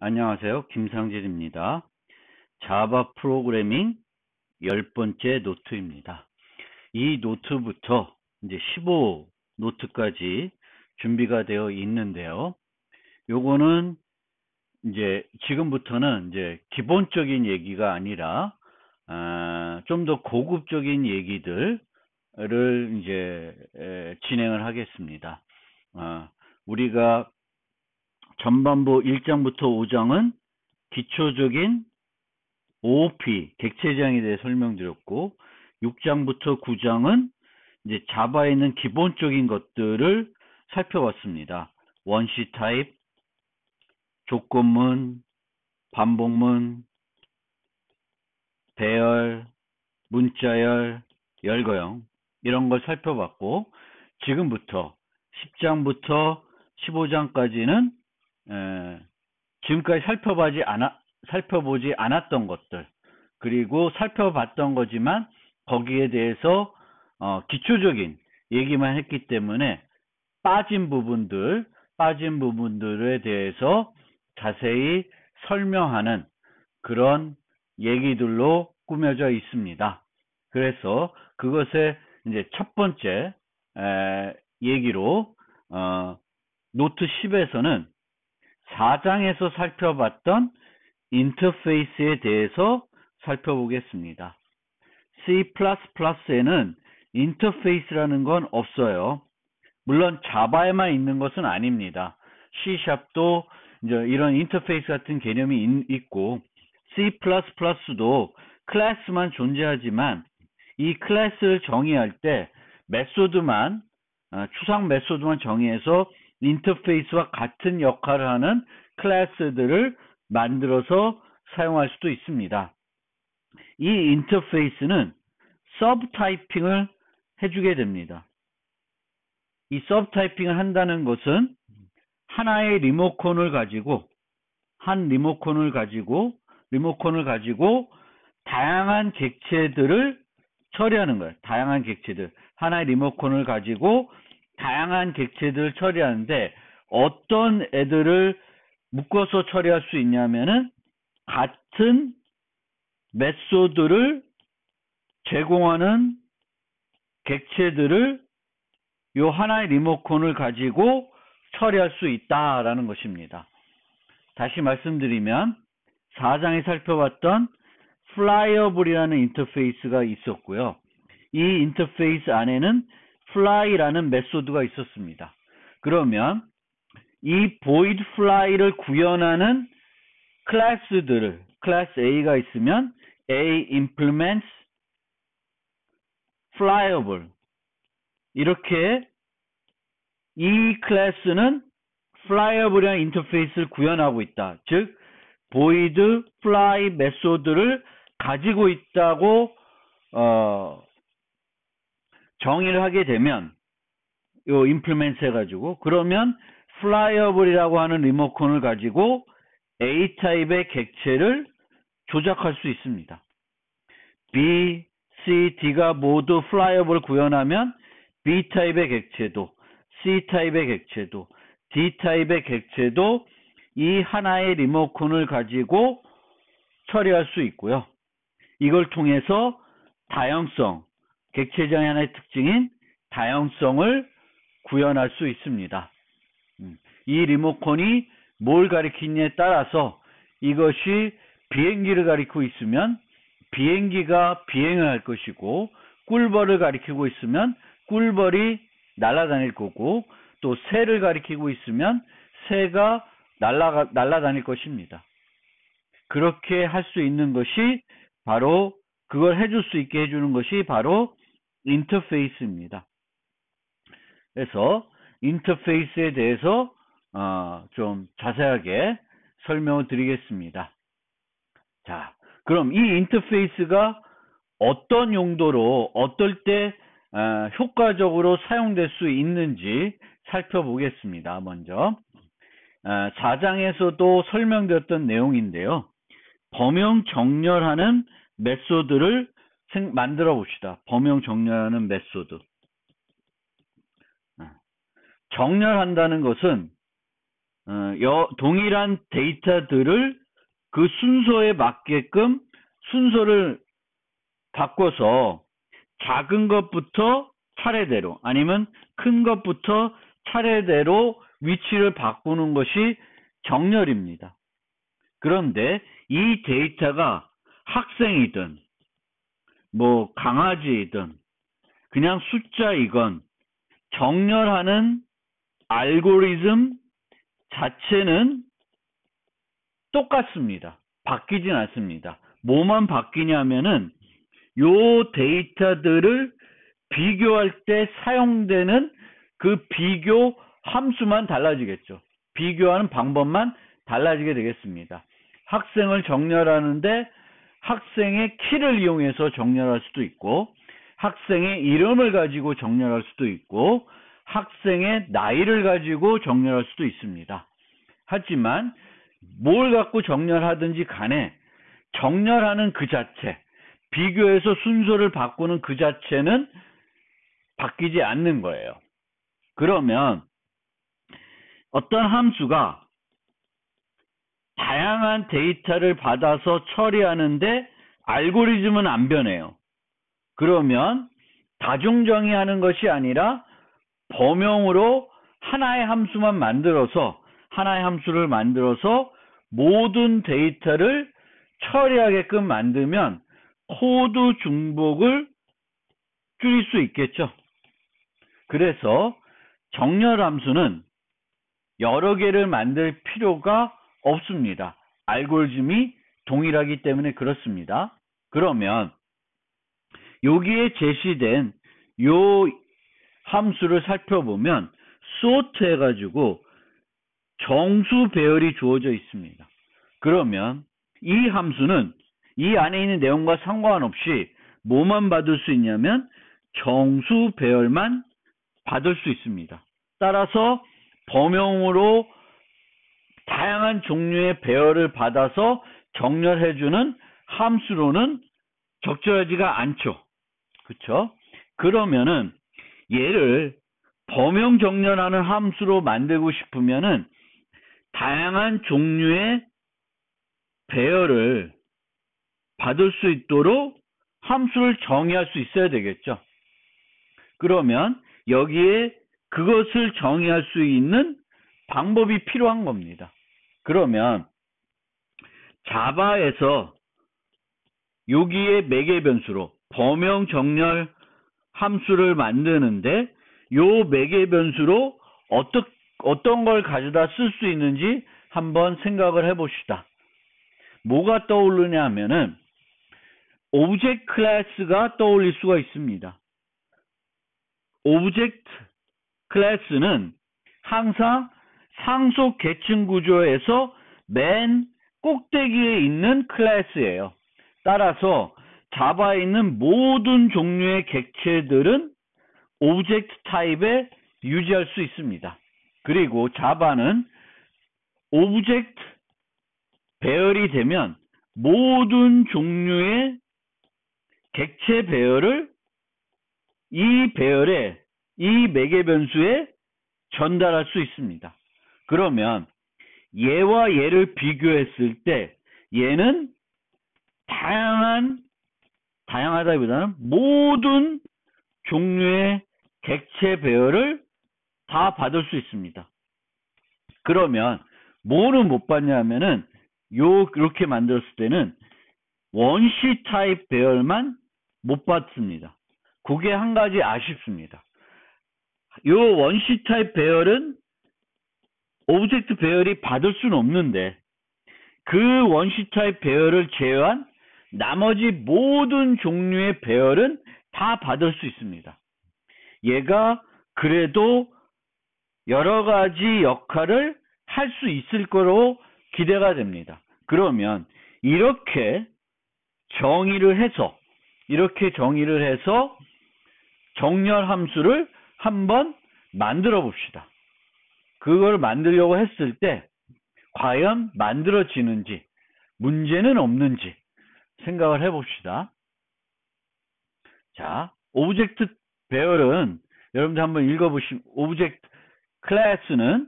안녕하세요. 김상진입니다. 자바 프로그래밍 10번째 노트입니다. 이 노트부터 이제 15 노트까지 준비가 되어 있는데요. 요거는 이제 지금부터는 이제 기본적인 얘기가 아니라 좀 더 고급적인 얘기들을 이제 진행을 하겠습니다. 우리가 전반부 1장부터 5장은 기초적인 OOP, 객체지향에 대해 설명드렸고, 6장부터 9장은 이제 자바에 있는 기본적인 것들을 살펴봤습니다. 원시 타입, 조건문, 반복문, 배열, 문자열, 열거형 이런 걸 살펴봤고, 지금부터 10장부터 15장까지는 지금까지 살펴보지 않았던 것들, 그리고 살펴봤던 거지만 거기에 대해서 기초적인 얘기만 했기 때문에 빠진 부분들에 대해서 자세히 설명하는 그런 얘기들로 꾸며져 있습니다. 그래서 그것의 이제 첫 번째 얘기로 노트 10에서는 4장에서 살펴봤던 인터페이스에 대해서 살펴보겠습니다. C++에는 인터페이스라는 건 없어요. 물론 자바에만 있는 것은 아닙니다. C#도 이제 이런 인터페이스 같은 개념이 있고, C++도 클래스만 존재하지만 이 클래스를 정의할 때 메소드만, 추상 메소드만 정의해서 인터페이스와 같은 역할을 하는 클래스들을 만들어서 사용할 수도 있습니다. 이 인터페이스는 서브 타이핑을 해주게 됩니다. 이 서브 타이핑을 한다는 것은 하나의 리모컨을 가지고 다양한 객체들을 처리하는 거예요. 다양한 객체들. 하나의 리모컨을 가지고 다양한 객체들을 처리하는데 어떤 애들을 묶어서 처리할 수 있냐면은 같은 메소드를 제공하는 객체들을 요 하나의 리모컨을 가지고 처리할 수 있다라는 것입니다. 다시 말씀드리면 4장에 살펴봤던 flyable이라는 인터페이스가 있었고요. 이 인터페이스 안에는 fly라는 메소드가 있었습니다. 그러면 이 void fly를 구현하는 클래스들을, 클래스 A가 있으면 A implements flyable, 이렇게 이 클래스는 flyable이라는 인터페이스를 구현하고 있다. 즉 void fly 메소드를 가지고 있다고 정의를 하게 되면 요 implement 해가지고, 그러면 flyable이라고 하는 리모컨을 가지고 A 타입의 객체를 조작할 수 있습니다. B, C, D가 모두 flyable을 구현하면 B 타입의 객체도, C 타입의 객체도, D 타입의 객체도 이 하나의 리모컨을 가지고 처리할 수 있고요. 이걸 통해서 다양성, 객체지향의 하나의 특징인 다양성을 구현할 수 있습니다. 이 리모컨이 뭘 가리키느냐에 따라서 이것이 비행기를 가리키고 있으면 비행기가 비행을 할 것이고, 꿀벌을 가리키고 있으면 꿀벌이 날아다닐 거고, 또 새를 가리키고 있으면 새가 날아다닐 것입니다. 그렇게 할 수 있는 것이 바로, 그걸 해줄 수 있게 해주는 것이 바로 인터페이스입니다. 그래서 인터페이스에 대해서 좀 자세하게 설명을 드리겠습니다. 자, 그럼 이 인터페이스가 어떤 용도로, 어떨 때 효과적으로 사용될 수 있는지 살펴보겠습니다. 먼저 4장에서도 설명드렸던 내용인데요. 범용 정렬하는 메소드를 만들어 봅시다. 범용 정렬하는 메소드. 정렬한다는 것은 동일한 데이터들을 그 순서에 맞게끔 순서를 바꿔서 작은 것부터 차례대로 아니면 큰 것부터 차례대로 위치를 바꾸는 것이 정렬입니다. 그런데 이 데이터가 학생이든 뭐 강아지이든 그냥 숫자이건 정렬하는 알고리즘 자체는 똑같습니다. 바뀌진 않습니다. 뭐만 바뀌냐면은 요 데이터들을 비교할 때 사용되는 그 비교 함수만 달라지겠죠. 비교하는 방법만 달라지게 되겠습니다. 학생을 정렬하는데 학생의 키를 이용해서 정렬할 수도 있고 학생의 이름을 가지고 정렬할 수도 있고 학생의 나이를 가지고 정렬할 수도 있습니다. 하지만 뭘 갖고 정렬하든지 간에 정렬하는 그 자체, 비교해서 순서를 바꾸는 그 자체는 바뀌지 않는 거예요. 그러면 어떤 함수가 다양한 데이터를 받아서 처리하는데 알고리즘은 안 변해요. 그러면 다중정의하는 것이 아니라 범용으로 하나의 함수만 만들어서 하나의 함수를 만들어서 모든 데이터를 처리하게끔 만들면 코드 중복을 줄일 수 있겠죠. 그래서 정렬 함수는 여러 개를 만들 필요가 없습니다. 알고리즘이 동일하기 때문에 그렇습니다. 그러면 여기에 제시된 요 함수를 살펴보면 sort 해가지고 정수 배열이 주어져 있습니다. 그러면 이 함수는 이 안에 있는 내용과 상관없이 뭐만 받을 수 있냐면 정수 배열만 받을 수 있습니다. 따라서 범용으로 다양한 종류의 배열을 받아서 정렬해주는 함수로는 적절하지가 않죠. 그렇죠? 그러면은 얘를 범용 정렬하는 함수로 만들고 싶으면은 다양한 종류의 배열을 받을 수 있도록 함수를 정의할 수 있어야 되겠죠. 그러면 여기에 그것을 정의할 수 있는 방법이 필요한 겁니다. 그러면 자바에서 여기에 매개 변수로 범용 정렬 함수를 만드는데 요 매개 변수로 어떤 걸 가져다 쓸 수 있는지 한번 생각을 해봅시다. 뭐가 떠오르냐 하면은 오브젝트 클래스가 떠올릴 수가 있습니다. 오브젝트 클래스는 항상 상속 계층 구조에서 맨 꼭대기에 있는 클래스예요. 따라서 자바에 있는 모든 종류의 객체들은 오브젝트 타입에 유지할 수 있습니다. 그리고 자바는 오브젝트 배열이 되면 모든 종류의 객체 배열을 이 배열에 이 매개 변수에 전달할 수 있습니다. 그러면 얘와 얘를 비교했을 때 얘는 다양하다기보다는 모든 종류의 객체 배열을 다 받을 수 있습니다. 그러면 뭐는 못 받냐면은 이렇게 만들었을 때는 원시 타입 배열만 못 받습니다. 그게 한 가지 아쉽습니다. 요 원시 타입 배열은 오브젝트 배열이 받을 수는 없는데 그 원시 타입 배열을 제외한 나머지 모든 종류의 배열은 다 받을 수 있습니다. 얘가 그래도 여러 가지 역할을 할 수 있을 거로 기대가 됩니다. 그러면 이렇게 정의를 해서 정렬 함수를 한번 만들어 봅시다. 그걸 만들려고 했을 때 과연 만들어지는지 문제는 없는지 생각을 해봅시다. 자, 오브젝트 배열은 여러분들 한번 읽어보시면 오브젝트 클래스는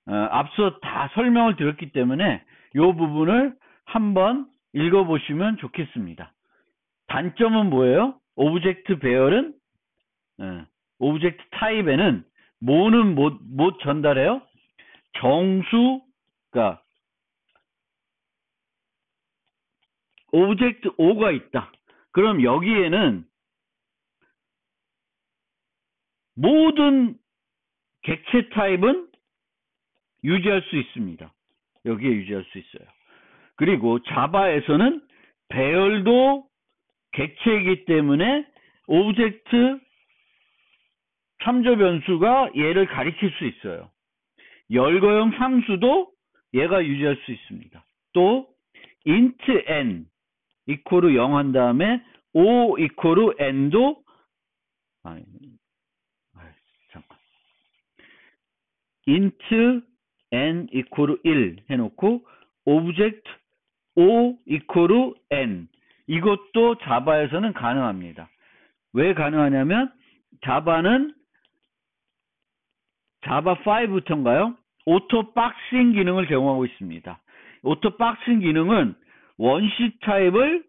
앞서 다 설명을 드렸기 때문에 이 부분을 한번 읽어보시면 좋겠습니다. 단점은 뭐예요? 오브젝트 배열은 오브젝트 타입에는 뭐는 못 전달해요? 정수가 오브젝트 O가 있다. 그럼 여기에는 모든 객체 타입은 유지할 수 있습니다. 여기에 유지할 수 있어요. 그리고 자바에서는 배열도 객체이기 때문에 오브젝트 참조 변수가 얘를 가리킬 수 있어요. 열거형 상수도 얘가 유지할 수 있습니다. 또 int n 이코르 0 한 다음에 o 이코르 n도 잠깐 int n 이코르 1 해놓고 오브젝트 o 이코르 n 이것도 자바에서는 가능합니다. 왜 가능하냐면 자바는 자바 5부터인가요? 오토 박싱 기능을 제공하고 있습니다. 오토 박싱 기능은 원시 타입을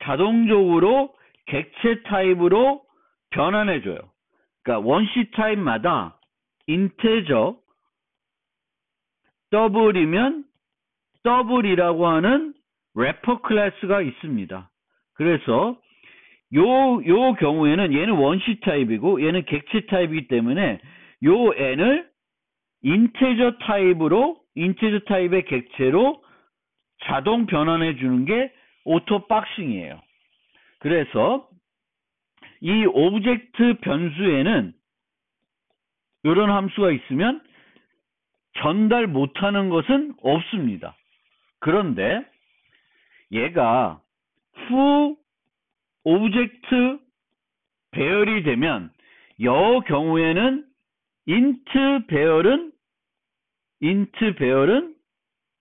자동적으로 객체 타입으로 변환해줘요. 그러니까 원시 타입마다 인테저 더블이면 더블이라고 하는 래퍼 클래스가 있습니다. 그래서 요 경우에는 얘는 원시 타입이고 얘는 객체 타입이기 때문에 요 n을 인테저 타입의 객체로 자동 변환해 주는 게 오토 박싱이에요. 그래서 이 오브젝트 변수에는 이런 함수가 있으면 전달 못하는 것은 없습니다. 그런데 얘가 후 오브젝트 배열이 되면 여 경우에는 int 배열은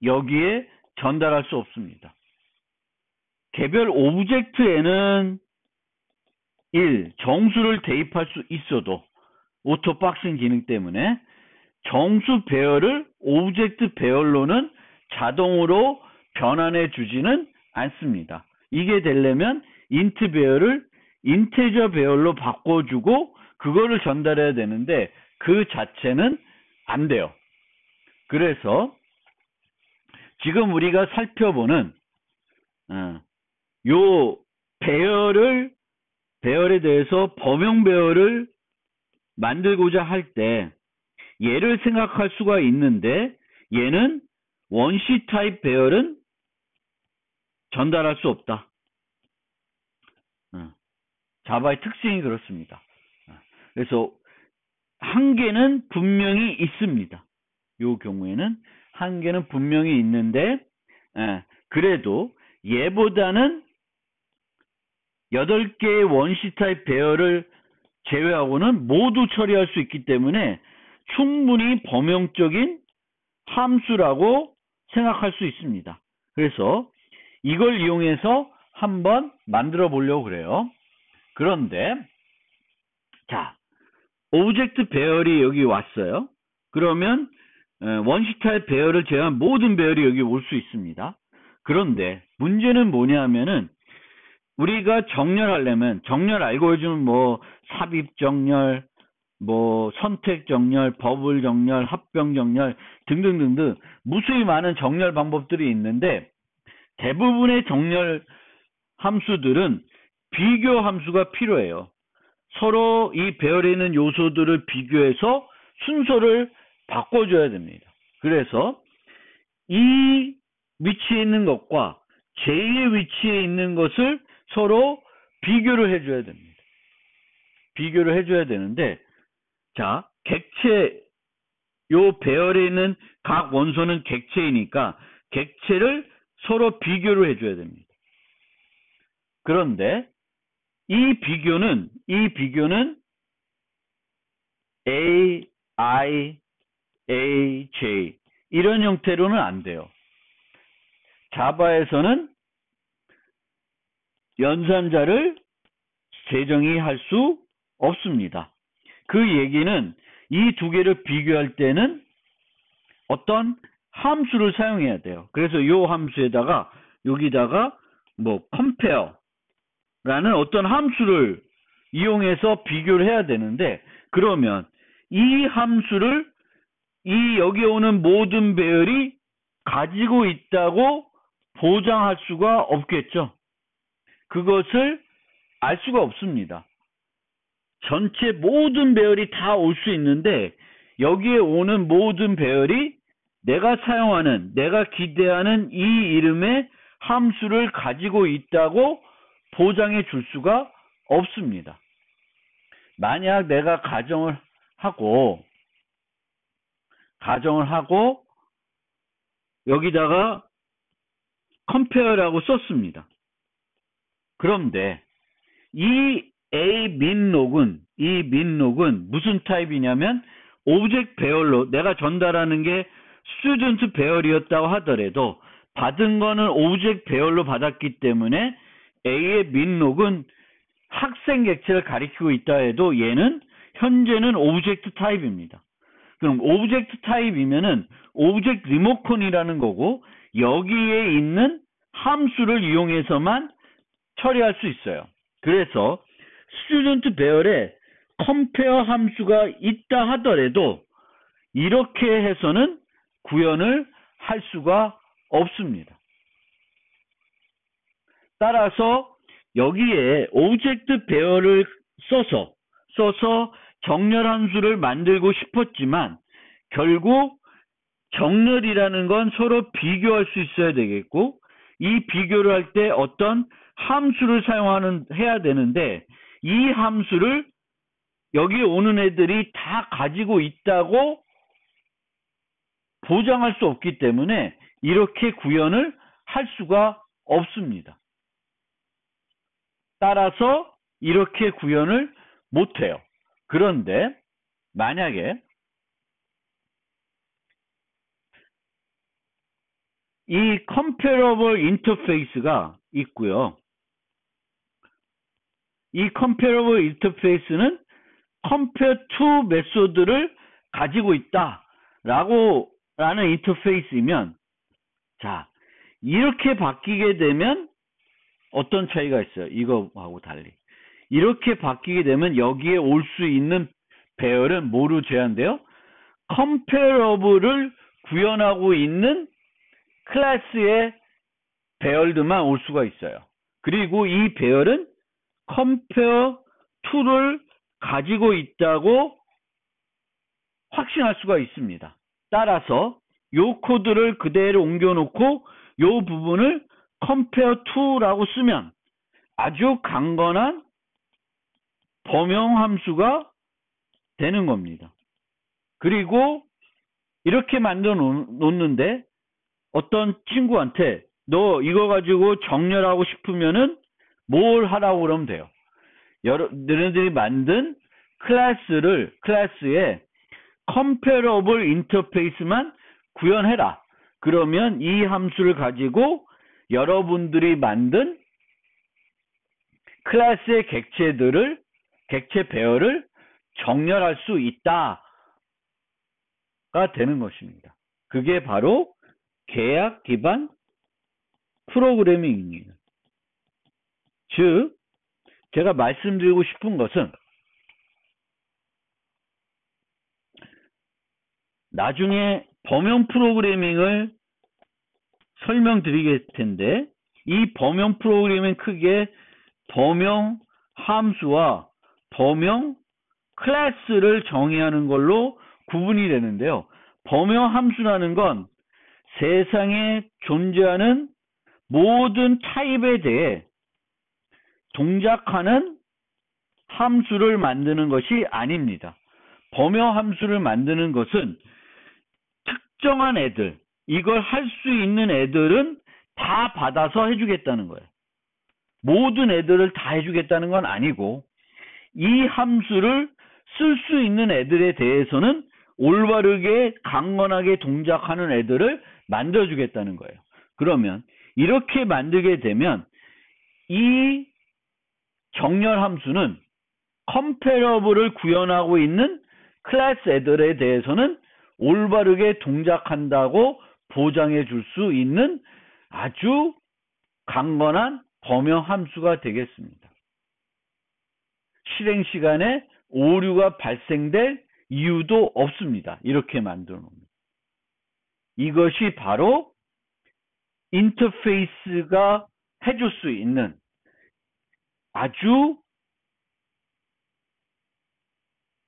여기에 전달할 수 없습니다. 개별 오브젝트에는 1. 정수를 대입할 수 있어도 오토 박싱 기능 때문에 정수 배열을 오브젝트 배열로는 자동으로 변환해 주지는 않습니다. 이게 되려면 int 배열을 인테저 배열로 바꿔주고 그거를 전달해야 되는데 그 자체는 안 돼요. 그래서 지금 우리가 살펴보는 요 배열에 대해서 범용 배열을 만들고자 할 때 얘를 생각할 수가 있는데 얘는 원시 타입 배열은 전달할 수 없다. 자바의 특징이 그렇습니다. 그래서 한계는 분명히 있습니다. 이 경우에는 한계는 분명히 있는데 그래도 얘보다는 8개의 원시 타입 배열을 제외하고는 모두 처리할 수 있기 때문에 충분히 범용적인 함수라고 생각할 수 있습니다. 그래서 이걸 이용해서 한번 만들어 보려고 그래요. 그런데 자, 오브젝트 배열이 여기 왔어요. 그러면 원시 타입 배열을 제외한 모든 배열이 여기 올 수 있습니다. 그런데 문제는 뭐냐면은 우리가 정렬하려면 정렬 알고리즘은 뭐 삽입 정렬, 뭐 선택 정렬, 버블 정렬, 합병 정렬 등등등등 무수히 많은 정렬 방법들이 있는데 대부분의 정렬 함수들은 비교 함수가 필요해요. 서로 이 배열에 있는 요소들을 비교해서 순서를 바꿔줘야 됩니다. 그래서 이 위치에 있는 것과 제2의 위치에 있는 것을 서로 비교를 해줘야 됩니다. 비교를 해줘야 되는데 자, 객체 요 배열에 있는 각 원소는 객체이니까 객체를 서로 비교를 해줘야 됩니다. 그런데 이 비교는 A, I, A, J 이런 형태로는 안 돼요. 자바에서는 연산자를 재정의 할 수 없습니다. 그 얘기는 이 두 개를 비교할 때는 어떤 함수를 사용해야 돼요. 그래서 이 함수에다가 여기다가 뭐 compare라는 어떤 함수를 이용해서 비교를 해야 되는데, 그러면 이 함수를 이 여기 오는 모든 배열이 가지고 있다고 보장할 수가 없겠죠. 그것을 알 수가 없습니다. 전체 모든 배열이 다 올 수 있는데 여기에 오는 모든 배열이 내가 사용하는, 내가 기대하는 이 이름의 함수를 가지고 있다고 보장해 줄 수가 없습니다. 만약 내가 가정을 하고 여기다가 compare라고 썼습니다. 그런데 이 A 민록은 무슨 타입이냐면 오브젝트 배열로, 내가 전달하는 게 스튜던트 배열이었다고 하더라도 받은 거는 오브젝트 배열로 받았기 때문에 A의 민록은 학생 객체를 가리키고 있다 해도 얘는 현재는 오브젝트 타입입니다. 그럼 오브젝트 타입이면은 오브젝트 리모컨이라는 거고, 여기에 있는 함수를 이용해서만 처리할 수 있어요. 그래서 스튜던트 배열에 compare 함수가 있다 하더라도 이렇게 해서는 구현을 할 수가 없습니다. 따라서 여기에 오브젝트 배열을 써서 정렬 함수를 만들고 싶었지만 결국 정렬이라는 건 서로 비교할 수 있어야 되겠고, 이 비교를 할 때 어떤 함수를 해야 되는데 이 함수를 여기 오는 애들이 다 가지고 있다고 보장할 수 없기 때문에 이렇게 구현을 할 수가 없습니다. 따라서 이렇게 구현을 못해요. 그런데 만약에 이 comparable interface가 있고요. 이 comparable interface는 compare to 메소드를 가지고 있다라는 인터페이스이면, 자, 이렇게 바뀌게 되면 어떤 차이가 있어요? 이거하고 달리. 이렇게 바뀌게 되면 여기에 올 수 있는 배열은 뭐로 제한돼요? comparable을 구현하고 있는 클래스의 배열들만 올 수가 있어요. 그리고 이 배열은 compare to를 가지고 있다고 확신할 수가 있습니다. 따라서 이 코드를 그대로 옮겨놓고 이 부분을 compare to라고 쓰면 아주 강건한 범용 함수가 되는 겁니다. 그리고 이렇게 만들어 놓는데 어떤 친구한테 너 이거 가지고 정렬하고 싶으면은 뭘 하라고 그러면 돼요. 너희들이 만든 클래스에 comparable interface만 구현해라. 그러면 이 함수를 가지고 여러분들이 만든 클래스의 객체 배열을 정렬할 수 있다가 되는 것입니다. 그게 바로 계약 기반 프로그래밍입니다. 즉, 제가 말씀드리고 싶은 것은 나중에 범용 프로그래밍을 설명드리겠을 텐데, 이 범용 프로그래밍 크게 범용 함수와 범용 클래스를 정의하는 걸로 구분이 되는데요. 범용 함수라는 건 세상에 존재하는 모든 타입에 대해 동작하는 함수를 만드는 것이 아닙니다. 범용 함수를 만드는 것은 특정한 애들, 이걸 할 수 있는 애들은 다 받아서 해주겠다는 거예요. 모든 애들을 다 해주겠다는 건 아니고, 이 함수를 쓸 수 있는 애들에 대해서는 올바르게 강건하게 동작하는 애들을 만들어주겠다는 거예요. 그러면 이렇게 만들게 되면 이 정렬 함수는 comparable을 구현하고 있는 클래스 애들에 대해서는 올바르게 동작한다고 보장해 줄 수 있는 아주 강건한 범용 함수가 되겠습니다. 실행 시간에 오류가 발생될 이유도 없습니다. 이렇게 만들어 놓으면. 이것이 바로 인터페이스가 해줄 수 있는 아주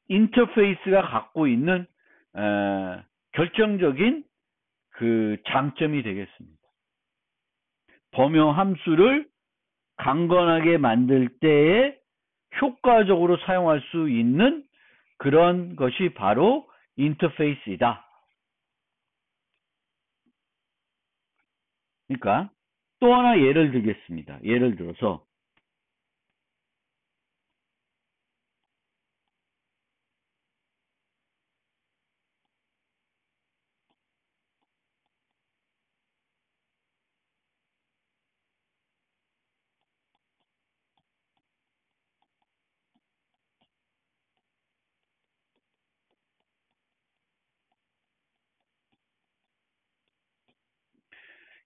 인터페이스가 갖고 있는 결정적인 그 장점이 되겠습니다. 범용 함수를 강건하게 만들 때에 효과적으로 사용할 수 있는 그런 것이 바로 인터페이스이다. 그러니까 또 하나 예를 들겠습니다. 예를 들어서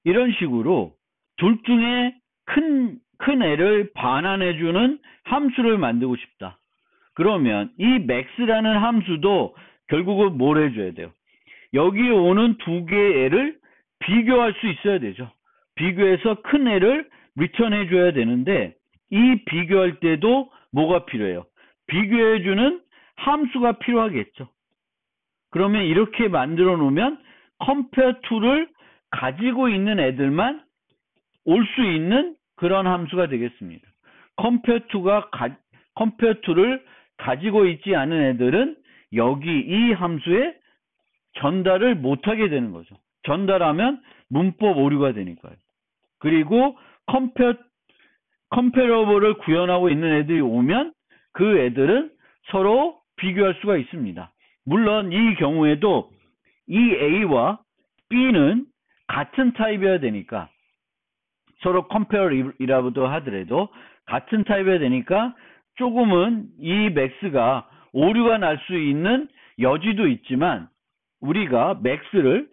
이런 식으로 둘 중에 큰 애를 반환해주는 함수를 만들고 싶다. 그러면 이 max라는 함수도 결국은 뭘 해줘야 돼요? 여기 오는 두 개의 애를 비교할 수 있어야 되죠. 비교해서 큰 애를 리턴 해줘야 되는데 이 비교할 때도 뭐가 필요해요? 비교해주는 함수가 필요하겠죠. 그러면 이렇게 만들어 놓으면 compare to를 가지고 있는 애들만 올 수 있는 그런 함수가 되겠습니다. compare to를 가지고 있지 않은 애들은 여기 이 함수에 전달을 못하게 되는 거죠. 전달하면 문법 오류가 되니까요. 그리고 comparable을 구현하고 있는 애들이 오면 그 애들은 서로 비교할 수가 있습니다. 물론 이 경우에도 이 A와 B는 같은 타입이어야 되니까 서로 compare이라고도 하더라도 같은 타입이어야 되니까 조금은 이 max가 오류가 날 수 있는 여지도 있지만 우리가 max를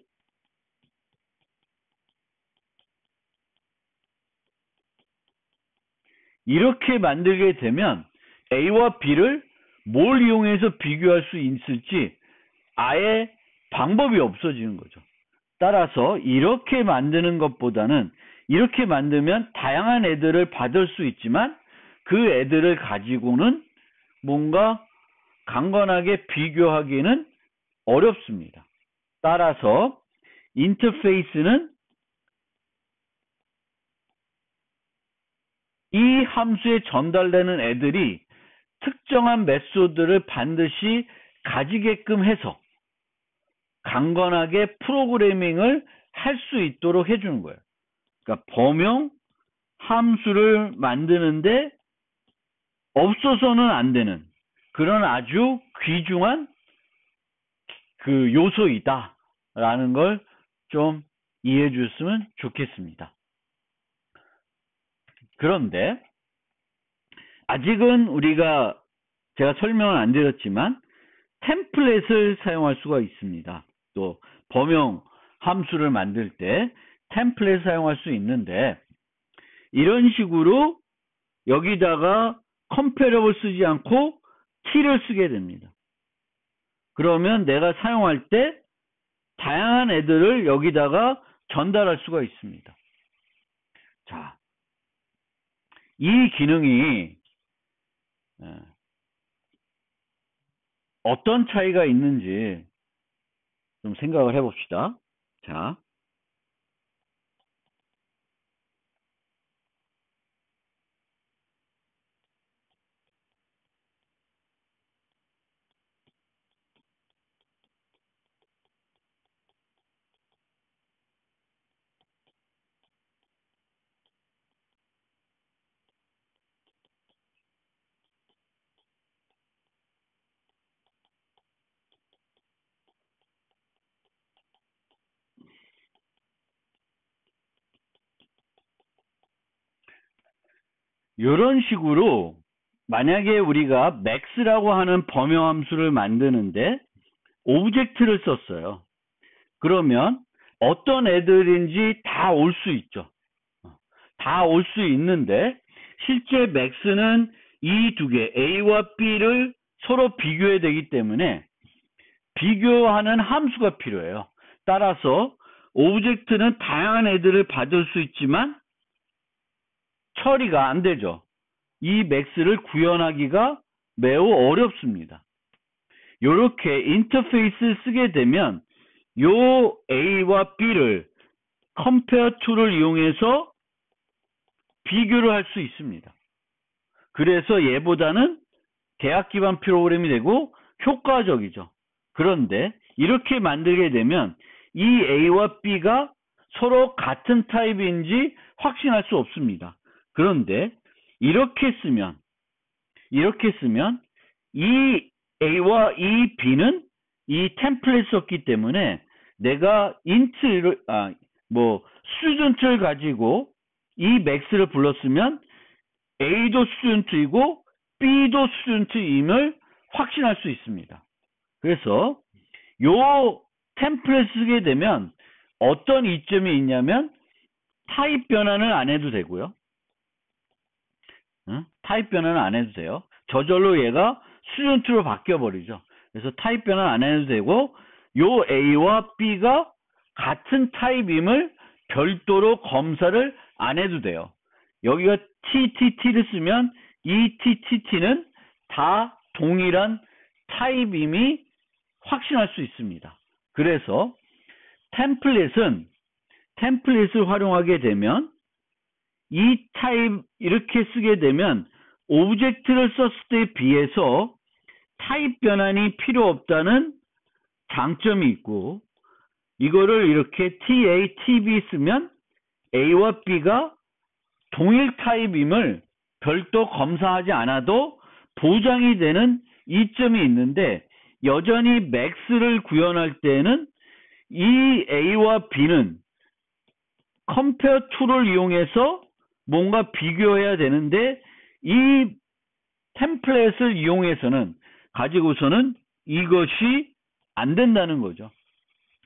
이렇게 만들게 되면 A와 B를 뭘 이용해서 비교할 수 있을지 아예 방법이 없어지는 거죠. 따라서 이렇게 만드는 것보다는 이렇게 만들면 다양한 애들을 받을 수 있지만 그 애들을 가지고는 뭔가 강건하게 비교하기는 어렵습니다. 따라서 인터페이스는 이 함수에 전달되는 애들이 특정한 메소드를 반드시 가지게끔 해서 강건하게 프로그래밍을 할 수 있도록 해주는 거예요. 그러니까 범용 함수를 만드는데 없어서는 안 되는 그런 아주 귀중한 그 요소이다라는 걸 좀 이해해 주셨으면 좋겠습니다. 그런데 아직은 우리가 제가 설명을 안 드렸지만 템플릿을 사용할 수가 있습니다. 또 범용 함수를 만들 때 템플릿을 사용할 수 있는데 이런 식으로 여기다가 컴패러블 쓰지 않고 t를 쓰게 됩니다. 그러면 내가 사용할 때 다양한 애들을 여기다가 전달할 수가 있습니다. 자, 이 기능이 어떤 차이가 있는지 좀 생각을 해봅시다. 자, 이런 식으로 만약에 우리가 max라고 하는 범용 함수를 만드는데 오브젝트를 썼어요. 그러면 어떤 애들인지 다 올 수 있죠. 다 올 수 있는데 실제 max는 이 두 개 A와 B를 서로 비교해야 되기 때문에 비교하는 함수가 필요해요. 따라서 오브젝트는 다양한 애들을 받을 수 있지만 처리가 안 되죠. 이 max를 구현하기가 매우 어렵습니다. 이렇게 인터페이스를 쓰게 되면 요 A와 B를 compare to를 이용해서 비교를 할 수 있습니다. 그래서 얘보다는 대학 기반 프로그램이 되고 효과적이죠. 그런데 이렇게 만들게 되면 이 A와 B가 서로 같은 타입인지 확신할 수 없습니다. 그런데 이렇게 쓰면 이 A와 이 B는 이 템플릿 썼기 때문에 내가 int를 student를 가지고 이 max를 불렀으면 A도 student이고 B도 student임을 확신할 수 있습니다. 그래서 요 템플릿 쓰게 되면 어떤 이점이 있냐면 타입 변환을 안 해도 되고요. 타입 변환을 안 해도 돼요. 저절로 얘가 student로 바뀌어버리죠. 그래서 타입 변환 안 해도 되고 요 A와 B가 같은 타입임을 별도로 검사를 안 해도 돼요. 여기가 TTT를 쓰면 이 TTT는 다 동일한 타입임이 확신할 수 있습니다. 그래서 템플릿을 활용하게 되면 이 타입 이렇게 쓰게 되면 오브젝트를 썼을 때에 비해서 타입 변환이 필요 없다는 장점이 있고 이거를 이렇게 TA, TB 쓰면 A와 B가 동일 타입임을 별도 검사하지 않아도 보장이 되는 이점이 있는데 여전히 max를 구현할 때는 이 A와 B는 compare to를 이용해서 뭔가 비교해야 되는데 이 템플릿을 이용해서는 가지고서는 이것이 안 된다는 거죠.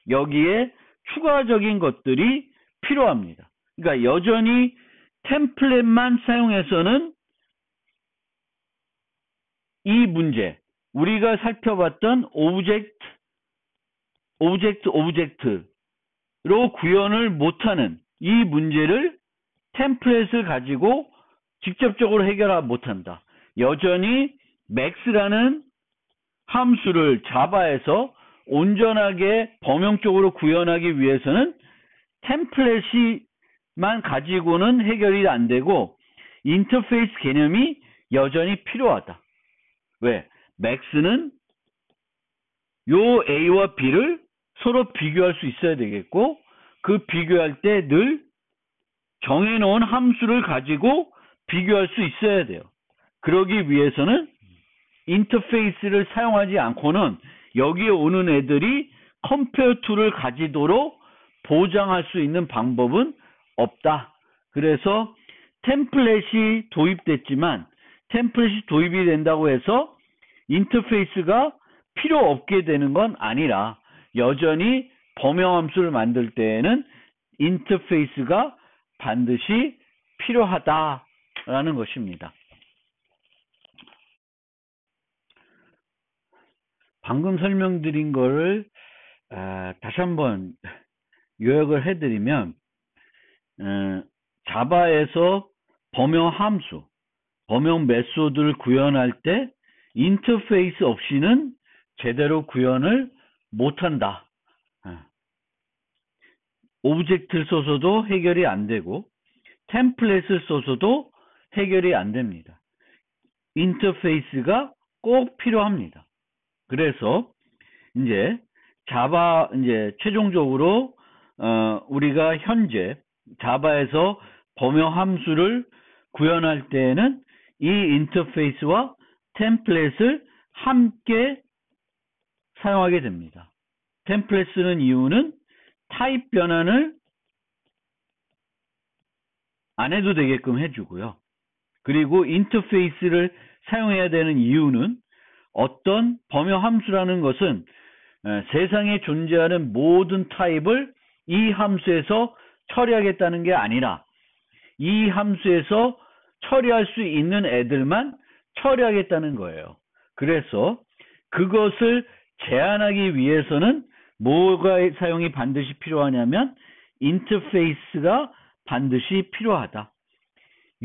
여기에 추가적인 것들이 필요합니다. 그러니까 여전히 템플릿만 사용해서는 이 문제, 우리가 살펴봤던 오브젝트로 구현을 못하는 이 문제를 템플릿을 가지고 직접적으로 해결 못한다. 여전히 max라는 함수를 자바에서 온전하게 범용적으로 구현하기 위해서는 템플릿만 가지고는 해결이 안 되고 인터페이스 개념이 여전히 필요하다. 왜? max는 요 A와 B를 서로 비교할 수 있어야 되겠고 그 비교할 때 늘 정해놓은 함수를 가지고 비교할 수 있어야 돼요. 그러기 위해서는 인터페이스를 사용하지 않고는 여기에 오는 애들이 compare to를 가지도록 보장할 수 있는 방법은 없다. 그래서 템플릿이 도입됐지만 템플릿이 도입이 된다고 해서 인터페이스가 필요 없게 되는 건 아니라 여전히 범용함수를 만들 때에는 인터페이스가 반드시 필요하다라는 것입니다. 방금 설명드린 거를 다시 한번 요약을 해드리면 자바에서 범용 함수, 범용 메소드를 구현할 때 인터페이스 없이는 제대로 구현을 못한다. 오브젝트를 써서도 해결이 안 되고 템플릿을 써서도 해결이 안 됩니다. 인터페이스가 꼭 필요합니다. 그래서 이제 자바 최종적으로 우리가 현재 자바에서 범용 함수를 구현할 때에는 이 인터페이스와 템플릿을 함께 사용하게 됩니다. 템플릿 쓰는 이유는 타입 변환을 안 해도 되게끔 해주고요. 그리고 인터페이스를 사용해야 되는 이유는 어떤 범용 함수라는 것은 세상에 존재하는 모든 타입을 이 함수에서 처리하겠다는 게 아니라 이 함수에서 처리할 수 있는 애들만 처리하겠다는 거예요. 그래서 그것을 제한하기 위해서는 뭐가 사용이 반드시 필요하냐면 인터페이스가 반드시 필요하다.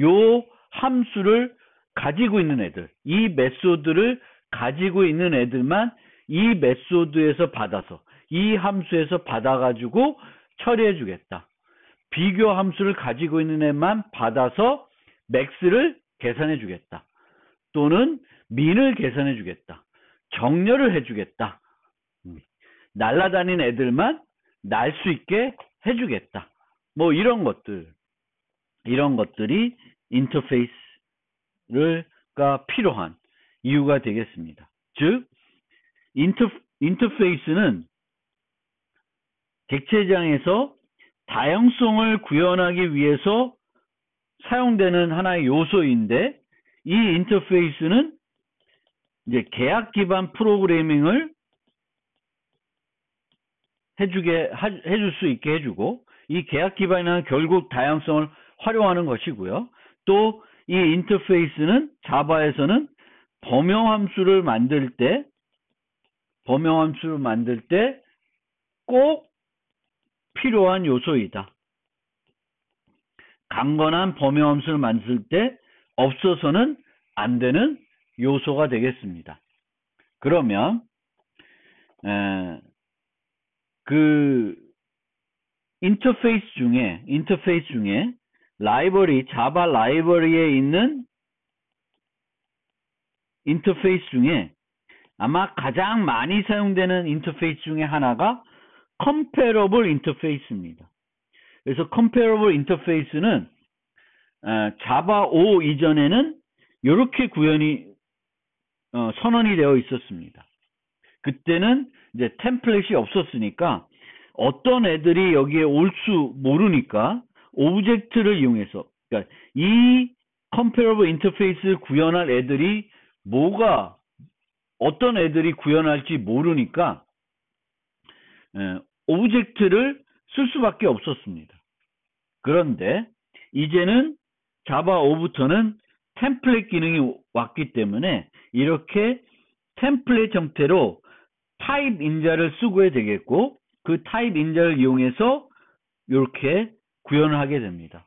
요 함수를 가지고 있는 애들, 이 메소드를 가지고 있는 애들만 이 메소드에서 받아서 이 함수에서 받아가지고 처리해 주겠다. 비교 함수를 가지고 있는 애만 받아서 맥스를 계산해 주겠다. 또는 민을 계산해 주겠다. 정렬을 해 주겠다. 날아다니는 애들만 날 수 있게 해 주겠다. 뭐 이런 것들이 인터페이스가 필요한 이유가 되겠습니다. 즉 인터페이스는 객체장에서 다양성을 구현하기 위해서 사용되는 하나의 요소인데, 이 인터페이스는 이제 계약 기반 프로그래밍을 해줄 수 있게 해주고, 이 계약 기반은 결국 다양성을 활용하는 것이고요. 또 이 인터페이스는 자바에서는 범용함수를 만들 때 꼭 필요한 요소이다. 강건한 범용함수를 만들 때 없어서는 안 되는 요소가 되겠습니다. 그러면 그 인터페이스 중에 자바 라이브러리에 있는 인터페이스 중에 아마 가장 많이 사용되는 인터페이스 중에 하나가 comparable 인터페이스입니다. 그래서 comparable 인터페이스는 자바 5 이전에는 이렇게 구현이 선언이 되어 있었습니다. 그때는 이제 템플릿이 없었으니까 어떤 애들이 여기에 올 수 모르니까 오브젝트를 이용해서, 그러니까 이 comparable 인터페이스를 구현할 애들이 어떤 애들이 구현할지 모르니까 오브젝트를 쓸 수밖에 없었습니다. 그런데 이제는 자바 5부터는 템플릿 기능이 왔기 때문에 이렇게 템플릿 형태로 타입 인자를 쓰고야 되겠고, 그 타입 인자를 이용해서 이렇게 구현을 하게 됩니다.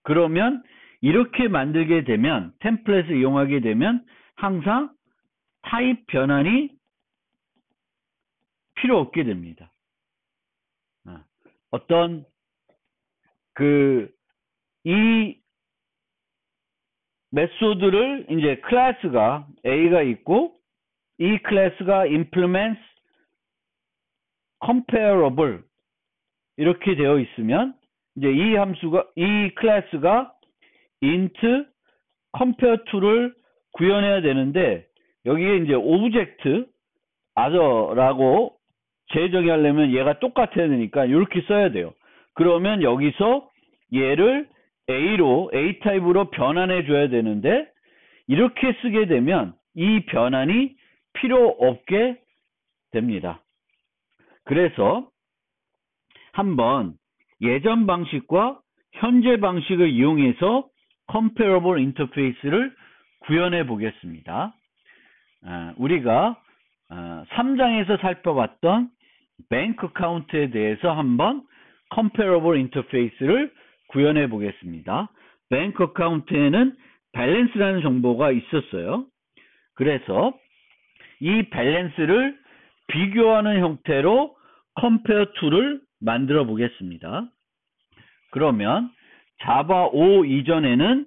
그러면 이렇게 만들게 되면, 템플릿을 이용하게 되면 항상 타입 변환이 필요 없게 됩니다. 어떤 이 메소드를 이제 클래스가 A가 있고, 이 클래스가 implements comparable 이렇게 되어 있으면 이제 이 클래스가 int compare to를 구현해야 되는데, 여기에 이제 object other라고 재정의하려면 얘가 똑같아야 되니까 이렇게 써야 돼요. 그러면 여기서 얘를 A 타입으로 변환해 줘야 되는데, 이렇게 쓰게 되면 이 변환이 필요 없게 됩니다. 그래서 한번 예전 방식과 현재 방식을 이용해서 comparable 인터페이스를 구현해 보겠습니다. 우리가 3장에서 살펴봤던 뱅크 어카운트에 대해서 한번 comparable 인터페이스를 구현해 보겠습니다. 뱅크 어카운트에는 밸런스라는 정보가 있었어요. 그래서 이 밸런스를 비교하는 형태로 compare to를 만들어 보겠습니다. 그러면 자바 5 이전에는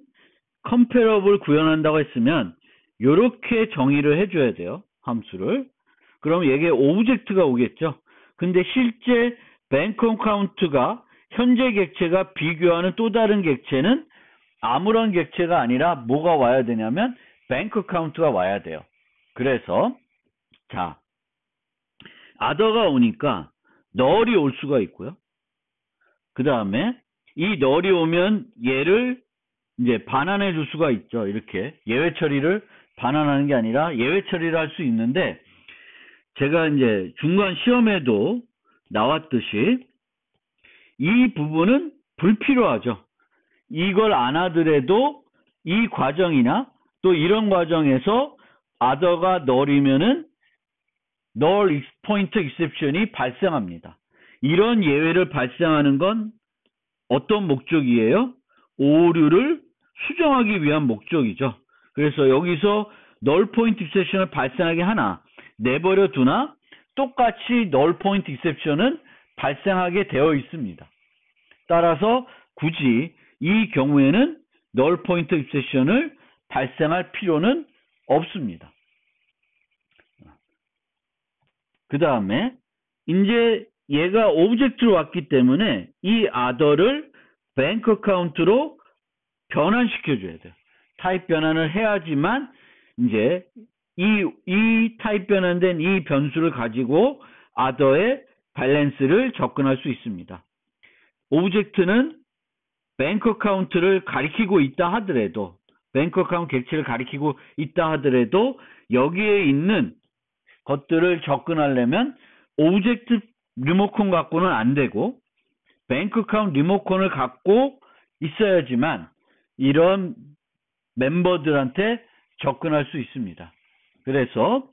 comparable 구현한다고 했으면 이렇게 정의를 해줘야 돼요. 함수를. 그럼 여기에 오브젝트가 오겠죠. 근데 실제 뱅크 어카운트가 현재 객체가 비교하는 또 다른 객체는 아무런 객체가 아니라 뭐가 와야 되냐면 뱅크 어카운트가 와야 돼요. 그래서 자, other가 오니까 null이 올 수가 있고요. 그 다음에 이 null이 오면 얘를 이제 반환해 줄 수가 있죠. 이렇게 예외 처리를 반환하는 게 아니라 예외 처리를 할 수 있는데, 제가 이제 중간 시험에도 나왔듯이 이 부분은 불필요하죠. 이걸 안 하더라도 이 과정이나 또 이런 과정에서 other가 null이면은 null point exception이 발생합니다. 이런 예외를 발생하는 건 어떤 목적이에요? 오류를 수정하기 위한 목적이죠. 그래서 여기서 null point exception을 발생하게 하나 내버려 두나 똑같이 null point exception은 발생하게 되어 있습니다. 따라서 굳이 이 경우에는 null point exception을 발생할 필요는 없습니다. 그 다음에 이제 얘가 오브젝트로 왔기 때문에 이 other를 bank account로 변환시켜줘야 돼요. 타입 변환을 해야지만 이제 이 타입 변환된 이 변수를 가지고 other의 밸런스를 접근할 수 있습니다. 오브젝트는 뱅크 어카운트를 가리키고 있다 하더라도 뱅크 어카운트 객체를 가리키고 있다 하더라도 여기에 있는 것들을 접근하려면 오브젝트 리모컨 갖고는 안 되고 뱅크 어카운트 리모컨을 갖고 있어야지만 이런 멤버들한테 접근할 수 있습니다. 그래서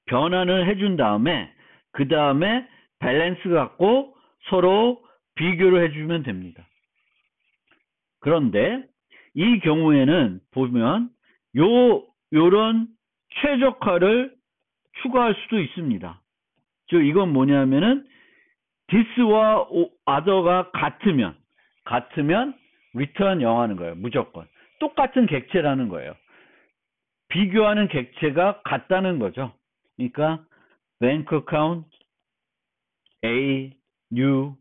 변환을 해준 다음에 그 다음에 밸런스 갖고 서로 비교를 해주면 됩니다. 그런데 이 경우에는 보면 요런 최적화를 추가할 수도 있습니다. 즉 이건 뭐냐면은 this와 other가 같으면 return 0 하는 거예요. 무조건. 똑같은 객체라는 거예요. 비교하는 객체가 같다는 거죠. 그러니까 bank account A, new,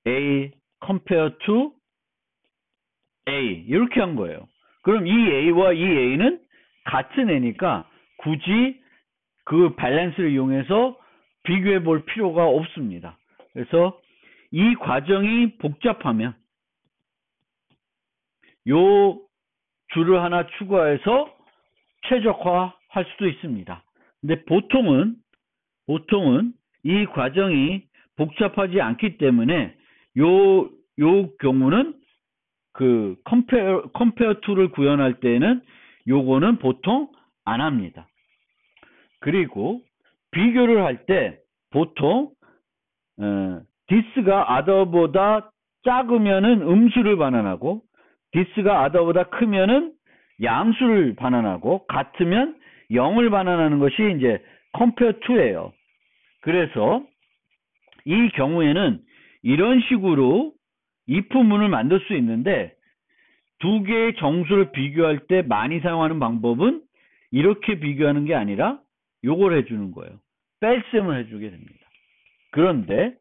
A compare to A 이렇게 한 거예요. 그럼 이 A와 이 A는 같은 애니까 굳이 그 밸런스를 이용해서 비교해 볼 필요가 없습니다. 그래서 이 과정이 복잡하면 요 줄을 하나 추가해서 최적화할 수도 있습니다. 근데 보통은 이 과정이 복잡하지 않기 때문에 요 경우는 그 compare to를 구현할 때는 요거는 보통 안 합니다. 그리고 비교를 할 때 보통 this가 other보다 작으면은 음수를 반환하고 this가 other보다 크면은 양수를 반환하고 같으면 0을 반환하는 것이 이제 compare to예요. 그래서 이 경우에는 이런 식으로 if문을 만들 수 있는데 두 개의 정수를 비교할 때 많이 사용하는 방법은 이렇게 비교하는 게 아니라 요걸 해주는 거예요. 뺄셈을 해주게 됩니다. 그런데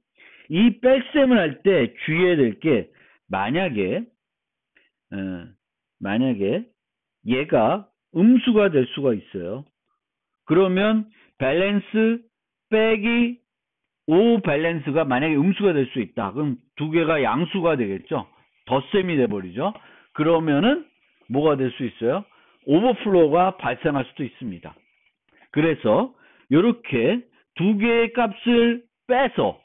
이 뺄셈을 할 때 주의해야 될 게 만약에 얘가 음수가 될 수가 있어요. 그러면 밸런스 빼기 O 밸런스가 만약에 음수가 될 수 있다. 그럼 두 개가 양수가 되겠죠. 덧셈이 돼버리죠. 그러면은 뭐가 될 수 있어요? 오버플로우가 발생할 수도 있습니다. 그래서 이렇게 두 개의 값을 빼서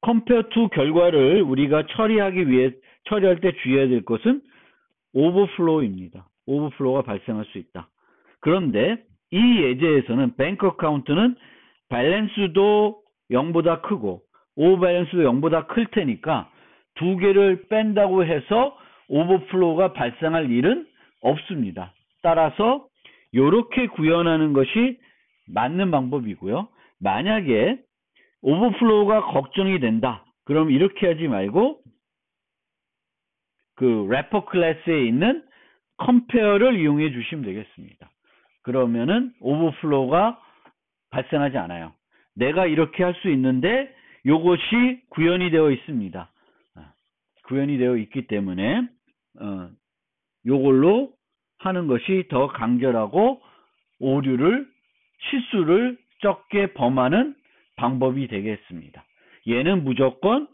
compare to 결과를 우리가 처리할 때 주의해야 될 것은 오버플로우입니다. 오버플로우가 발생할 수 있다. 그런데 이 예제에서는 뱅크 어카운트는 밸런스도 0보다 크고 오버밸런스도 0보다 클 테니까 두 개를 뺀다고 해서 오버플로우가 발생할 일은 없습니다. 따라서 이렇게 구현하는 것이 맞는 방법이고요. 만약에 오버플로우가 걱정이 된다. 그럼 이렇게 하지 말고 그 래퍼 클래스에 있는 compare를 이용해 주시면 되겠습니다. 그러면은 오버플로우가 발생하지 않아요. 내가 이렇게 할 수 있는데 이것이 구현이 되어 있습니다. 구현이 되어 있기 때문에 이걸로 하는 것이 더 강절하고 실수를 적게 범하는 방법이 되겠습니다. 얘는 무조건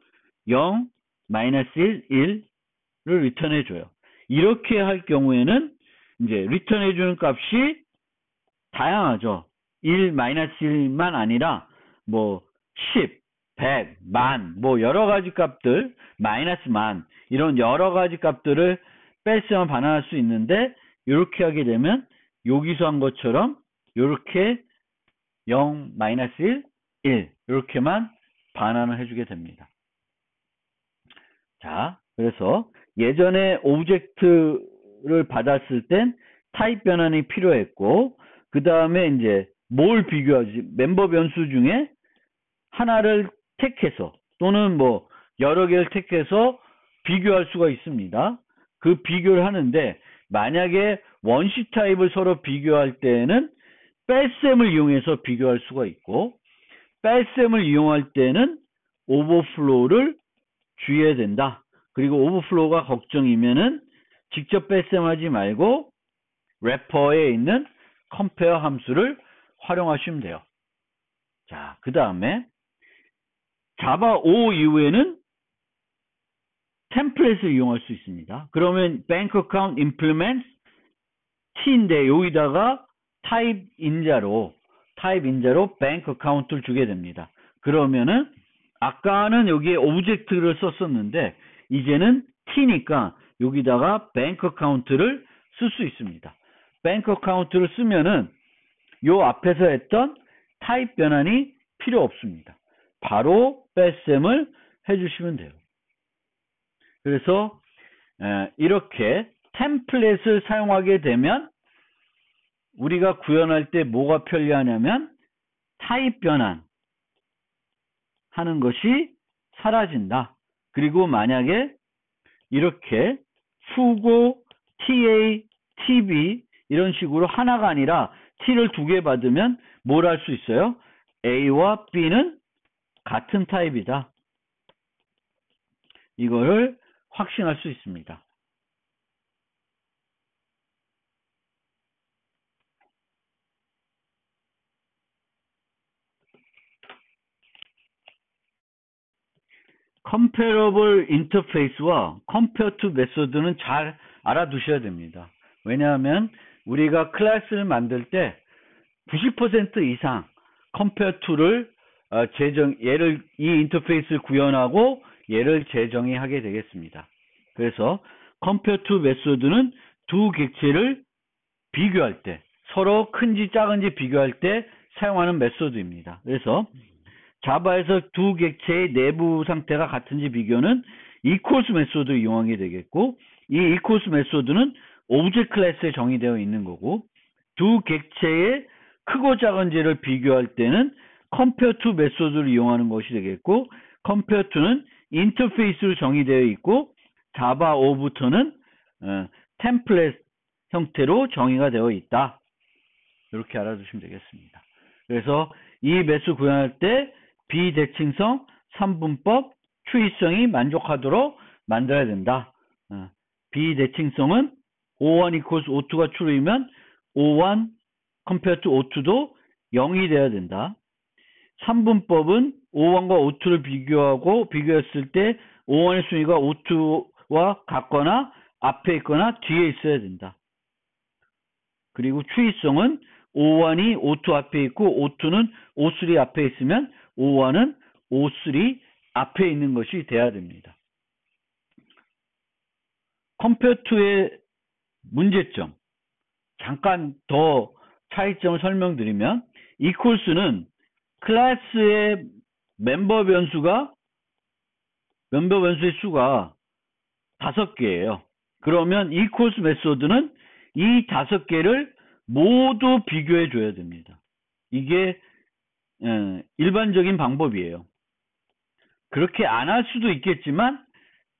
0, -1, 1를 리턴해줘요. 이렇게 할 경우에는 이제 리턴해주는 값이 다양하죠. 1, 마이너스 1만 아니라 뭐 10, 100, 만, 뭐 여러 가지 값들, 마이너스 만 이런 여러 가지 값들을 뺄셈을 반환할 수 있는데 이렇게 하게 되면 여기서 한 것처럼 이렇게 0, 마이너스 1, 1 이렇게만 반환을 해주게 됩니다. 자, 그래서 예전에 오브젝트를 받았을 땐 타입 변환이 필요했고 그 다음에 이제 뭘 비교하지? 멤버 변수 중에 하나를 택해서 또는 뭐 여러 개를 택해서 비교할 수가 있습니다. 그 비교를 하는데 만약에 원시 타입을 서로 비교할 때는 뺄셈을 이용해서 비교할 수가 있고 뺄셈을 이용할 때는 오버플로우를 주의해야 된다. 그리고 오버플로우가 걱정이면은 직접 뺄셈하지 말고 래퍼에 있는 컴페어 함수를 활용하시면 돼요. 자, 그 다음에 자바 5 이후에는 템플릿을 이용할 수 있습니다. 그러면 bank account implements t인데 여기다가 타입 인자로 bank account를 주게 됩니다. 그러면은 아까는 여기에 오브젝트를 썼었는데 이제는 t니까 여기다가 bank account를 쓸 수 있습니다. bank account를 쓰면은 요 앞에서 했던 타입 변환이 필요 없습니다. 바로 뺄셈을 해주시면 돼요. 그래서 이렇게 템플릿을 사용하게 되면 우리가 구현할 때 뭐가 편리하냐면 타입 변환 하는 것이 사라진다. 그리고 만약에 이렇게 fugo, ta, tb 이런 식으로 하나가 아니라 t를 두 개 받으면 뭘 할 수 있어요? a와 b는 같은 타입이다. 이거를 확신할 수 있습니다. comparable interface와 compare to method는 잘 알아두셔야 됩니다. 왜냐하면 우리가 클래스를 만들 때 90% 이상 compare to를 이 인터페이스를 구현하고 얘를 재정의 하게 되겠습니다. 그래서 compare to method는 두 객체를 비교할 때 서로 큰지 작은지 비교할 때 사용하는 메소드입니다. 그래서 자바에서 두 객체의 내부 상태가 같은지 비교는 equals 메소드 이용하게 되겠고 이 equals 메소드는 오브젝트 클래스에 정의되어 있는 거고 두 객체의 크고 작은지를 비교할 때는 compare to 메소드를 이용하는 것이 되겠고 compare to는 인터페이스로 정의되어 있고 자바 5부터는 템플릿 형태로 정의가 되어 있다. 이렇게 알아두시면 되겠습니다. 그래서 이 매수 구현할 때 비대칭성, 3분법, 추이성이 만족하도록 만들어야 된다. 비대칭성은 O1 equals O2가 true이면 O1 compared to O2도 0이 돼야 된다. 3분법은 O1과 O2를 비교했을 때 O1의 순위가 O2와 같거나 앞에 있거나 뒤에 있어야 된다. 그리고 추이성은 O1이 O2 앞에 있고 O2는 O3 앞에 있으면 O1은 O3 앞에 있는 것이 돼야 됩니다. compare to의 문제점 잠깐 더 차이점을 설명드리면 equals는 클래스의 멤버 변수의 수가 5개예요. 그러면 equals 메소드는 이 5개를 모두 비교해 줘야 됩니다. 이게 일반적인 방법이에요. 그렇게 안 할 수도 있겠지만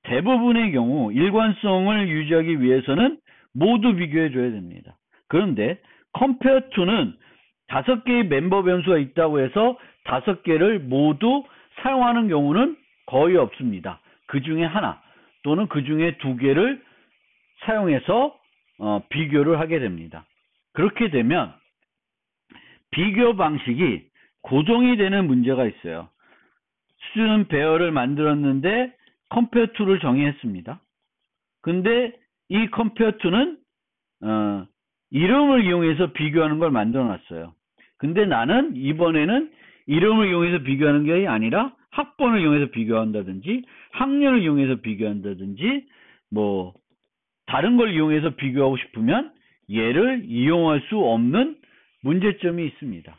대부분의 경우 일관성을 유지하기 위해서는 모두 비교해 줘야 됩니다. 그런데 compare to는 5개의 멤버 변수가 있다고 해서 5개를 모두 사용하는 경우는 거의 없습니다. 그 중에 하나 또는 그 중에 2개를 사용해서 비교를 하게 됩니다. 그렇게 되면 비교 방식이 고정이 되는 문제가 있어요. 수준 배열을 만들었는데 compare to를 정의했습니다. 근데 이 compare to는 이름을 이용해서 비교하는 걸 만들어 놨어요. 근데 나는 이번에는 이름을 이용해서 비교하는 게 아니라 학번을 이용해서 비교한다든지 학년을 이용해서 비교한다든지 뭐 다른 걸 이용해서 비교하고 싶으면 얘를 이용할 수 없는 문제점이 있습니다.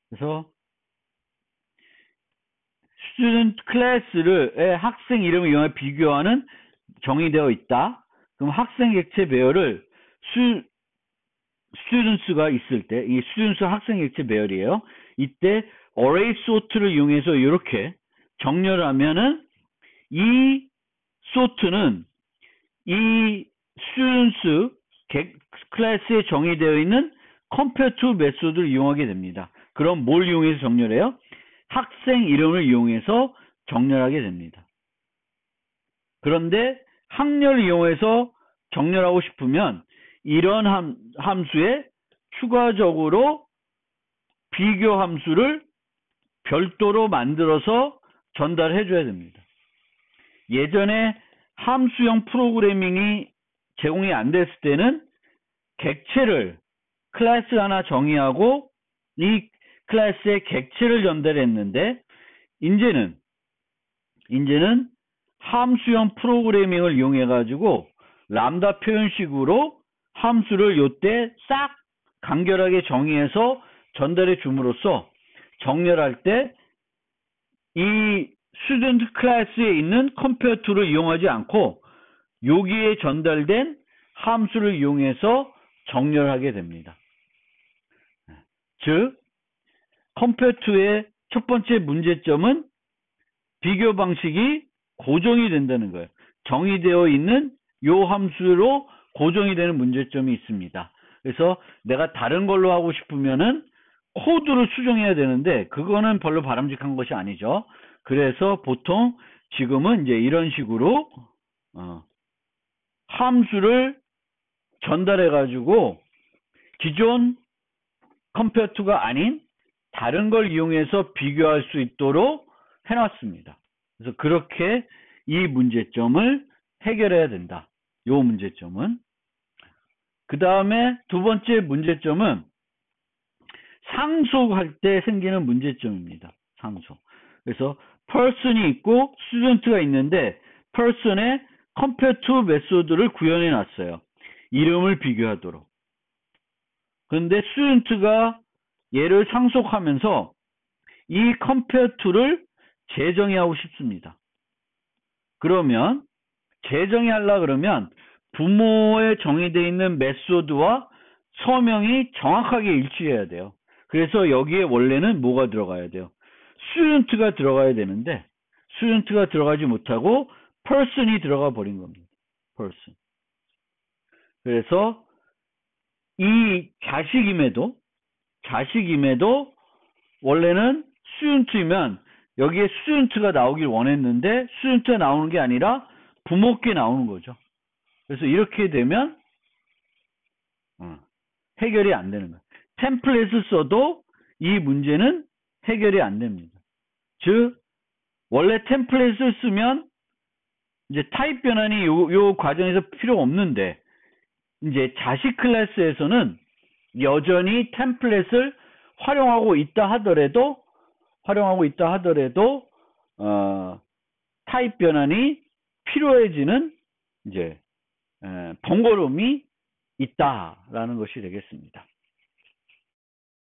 그래서 student class를 학생 이름을 이용해 비교하는 정의되어 있다. 그럼 학생 객체 배열을 students가 있을 때, 이 students 학생 객체 배열이에요. 이때 array sort를 이용해서 이렇게 정렬하면은 이 sort는 이 students 클래스에 정의되어 있는 compare to 메소드를 이용하게 됩니다. 그럼 뭘 이용해서 정렬해요? 학생 이름을 이용해서 정렬하게 됩니다. 그런데 학년을 이용해서 정렬하고 싶으면 이런 함수에 추가적으로 비교 함수를 별도로 만들어서 전달해 줘야 됩니다. 예전에 함수형 프로그래밍이 제공이 안 됐을 때는 객체를 클래스 하나 정의하고 이 클래스에 객체를 전달했는데 이제는 함수형 프로그래밍을 이용해 가지고 람다 표현식으로 함수를 요때 싹 간결하게 정의해서 전달해 줌으로써 정렬할 때 이 스튜던트 클래스에 있는 compare to를 이용하지 않고 여기에 전달된 함수를 이용해서 정렬하게 됩니다. 즉 compare to의 첫 번째 문제점은 비교 방식이 고정이 된다는 거예요. 정의되어 있는 요 함수로 고정이 되는 문제점이 있습니다. 그래서 내가 다른 걸로 하고 싶으면은 코드를 수정해야 되는데 그거는 별로 바람직한 것이 아니죠. 그래서 보통 지금은 이제 이런 식으로 함수를 전달해 가지고 기존 compare to가 아닌 다른 걸 이용해서 비교할 수 있도록 해놨습니다. 그래서 그렇게 이 문제점을 해결해야 된다. 요 문제점은. 그 다음에 두 번째 문제점은 상속할 때 생기는 문제점입니다. 상속. 그래서 person이 있고 student가 있는데 person에 compare to 메소드를 구현해 놨어요. 이름을 비교하도록. 그런데 student가 얘를 상속하면서 이 compare to를 재정의하고 싶습니다. 그러면 재정의하려고 그러면 부모에 정의되어 있는 메소드와 서명이 정확하게 일치해야 돼요. 그래서 여기에 원래는 뭐가 들어가야 돼요? student가 들어가야 되는데 student가 들어가지 못하고 person이 들어가 버린 겁니다. person. 그래서 이 자식임에도 원래는 student이면 여기에 student가 나오길 원했는데 student가 나오는 게 아니라 부모께 나오는 거죠. 그래서 이렇게 되면 해결이 안 되는 거예요. 템플릿을 써도 이 문제는 해결이 안 됩니다. 즉 원래 템플릿을 쓰면 이제 타입 변환이 요 과정에서 필요 없는데 이제 자식 클래스에서는 여전히 템플릿을 활용하고 있다 하더라도 타입 변환이 필요해지는 이제 번거로움이 있다라는 것이 되겠습니다.